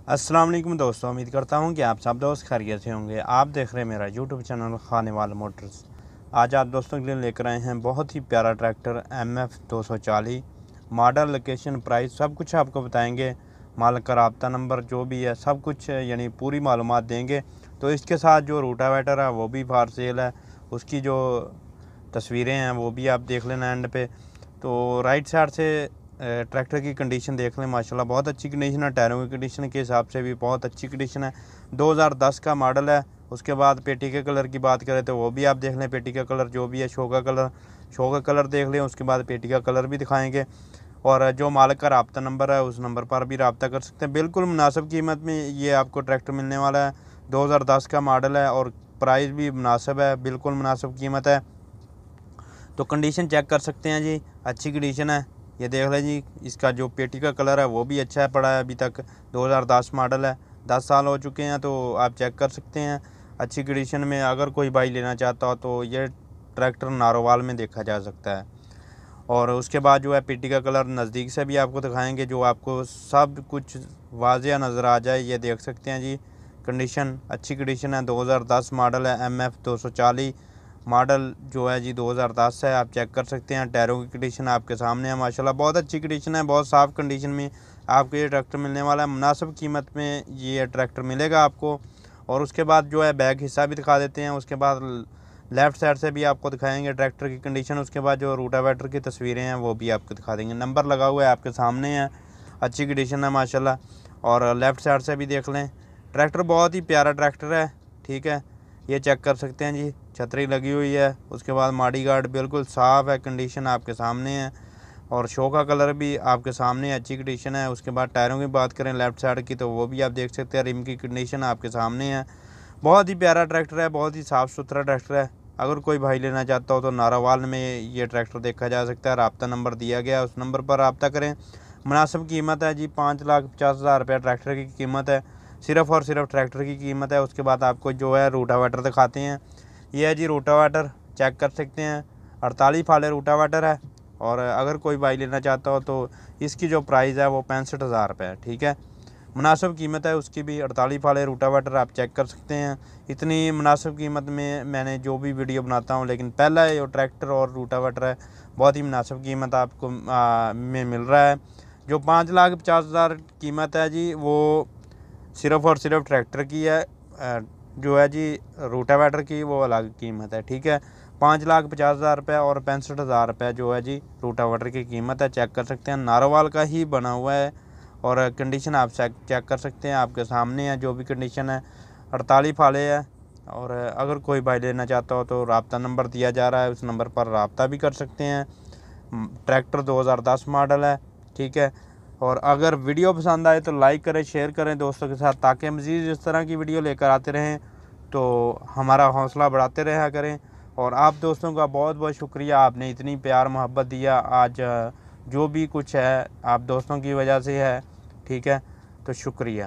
अस्सलाम वालेकुम दोस्तों, उम्मीद करता हूँ कि आप सब दोस्त खैरियत से होंगे। आप देख रहे हैं मेरा यूट्यूब चैनल खानेवाल मोटर्स। आज आप दोस्तों के लिए लेकर आए हैं बहुत ही प्यारा tractor MF 240। Model, location, price सब कुछ आपको बताएंगे। मालिक का राब्ता नंबर जो भी है सब कुछ यानी पूरी मालूमात देंगे। तो इसके साथ जो रोटावेटर है वो भी फॉर सेल है, उसकी जो तस्वीरें हैं वो भी आप देख लेना एंड पे। तो राइट साइड से ट्रैक्टर की कंडीशन देख लें, माशाल्लाह बहुत अच्छी कंडीशन है। टायरों की कंडीशन के हिसाब से भी बहुत अच्छी कंडीशन है। 2010 का मॉडल है। उसके बाद पेटी के कलर की बात करें तो वो भी आप देख लें, पेटी का कलर जो भी है, शो का कलर देख लें। उसके बाद पेटी का कलर भी दिखाएंगे और जो मालिक का राब्ता नंबर है उस नंबर पर भी रब्ता कर सकते हैं। बिल्कुल मुनासिब कीमत में ये आपको ट्रैक्टर मिलने वाला है। 2010 का मॉडल है और प्राइस भी मुनासिब है, बिल्कुल मुनासिब कीमत है। तो कंडीशन चेक कर सकते हैं जी, अच्छी कंडीशन है। ये देख लें जी, इसका जो पेटी का कलर है वो भी अच्छा है पड़ा है अभी तक। 2010 मॉडल है, 10 साल हो चुके हैं, तो आप चेक कर सकते हैं अच्छी कंडीशन में। अगर कोई भाई लेना चाहता हो तो ये ट्रैक्टर नारोवाल में देखा जा सकता है। और उसके बाद जो है पेटी का कलर नज़दीक से भी आपको दिखाएंगे, जो आपको सब कुछ वाज़िया नज़र आ जाए। ये देख सकते हैं जी, कंडीशन अच्छी कंडीशन है। 2010 मॉडल है, MF 240 मॉडल जो है जी 2010 है। आप चेक कर सकते हैं। टायरों की कंडीशन आपके सामने है, माशाल्लाह बहुत अच्छी कंडीशन है। बहुत साफ़ कंडीशन में आपको ये ट्रैक्टर मिलने वाला है। मुनासिब कीमत में ये ट्रैक्टर मिलेगा आपको। और उसके बाद जो है बैक हिस्सा भी दिखा देते हैं। उसके बाद लेफ़्ट साइड से भी आपको दिखाएंगे ट्रैक्टर की कंडीशन। उसके बाद जो रोटावेटर की तस्वीरें हैं वो भी आपको दिखा देंगे। नंबर लगा हुआ है आपके सामने है, अच्छी कंडीशन है माशाल्लाह। और लेफ़्ट साइड से भी देख लें, ट्रैक्टर बहुत ही प्यारा ट्रैक्टर है, ठीक है। ये चेक कर सकते हैं जी, छतरी लगी हुई है। उसके बाद माडी गार्ड बिल्कुल साफ़ है, कंडीशन आपके सामने है। और शो का कलर भी आपके सामने अच्छी कंडीशन है। उसके बाद टायरों की बात करें लेफ़्ट साइड की तो वो भी आप देख सकते हैं, रिम की कंडीशन आपके सामने है। बहुत ही प्यारा ट्रैक्टर है, बहुत ही साफ़ सुथरा ट्रैक्टर है। अगर कोई भाई लेना चाहता हो तो नारावाल में ये ट्रैक्टर देखा जा सकता है। राब्ता नंबर दिया गया है, उस नंबर पर रब्ता करें। मुनासिब कीमत है जी, 5,50,000 रुपये ट्रैक्टर की कीमत है, सिर्फ़ और सिर्फ ट्रैक्टर की कीमत है। उसके बाद आपको जो है रोटावेटर दिखाते हैं। ये है जी रोटावेटर, चेक कर सकते हैं, 48 वाले रोटावेटर है। और अगर कोई भाई लेना चाहता हो तो इसकी जो प्राइस है वो 65,000 रुपये है, ठीक है। मुनासिब कीमत है उसकी भी। 48 वाले रोटावेटर आप चेक कर सकते हैं। इतनी मुनासिब कीमत में मैंने जो भी वीडियो बनाता हूँ, लेकिन पहला जो ट्रैक्टर और रोटावेटर है बहुत ही मुनासिब कीमत आपको में मिल रहा है। जो 5,50,000 कीमत है जी वो सिर्फ़ और सिर्फ ट्रैक्टर की है। जो है जी रोटावेटर की वो अलग कीमत है, ठीक है। 5,50,000 रुपये और 65,000 रुपये जो है जी रोटावेटर की कीमत है। चेक कर सकते हैं, नारोवाल का ही बना हुआ है। और कंडीशन आप चेक कर सकते हैं, आपके सामने है जो भी कंडीशन है। 48 वाले है। और अगर कोई भाई लेना चाहता हो तो रब्ता नंबर दिया जा रहा है, उस नंबर पर रब्ता भी कर सकते हैं। ट्रैक्टर 2010 मॉडल है, ठीक है। और अगर वीडियो पसंद आए तो लाइक करें, शेयर करें दोस्तों के साथ, ताकि मज़ीद इस तरह की वीडियो लेकर आते रहें, तो हमारा हौसला बढ़ाते रहा करें। और आप दोस्तों का बहुत बहुत शुक्रिया, आपने इतनी प्यार मोहब्बत दिया। आज जो भी कुछ है आप दोस्तों की वजह से है, ठीक है। तो शुक्रिया।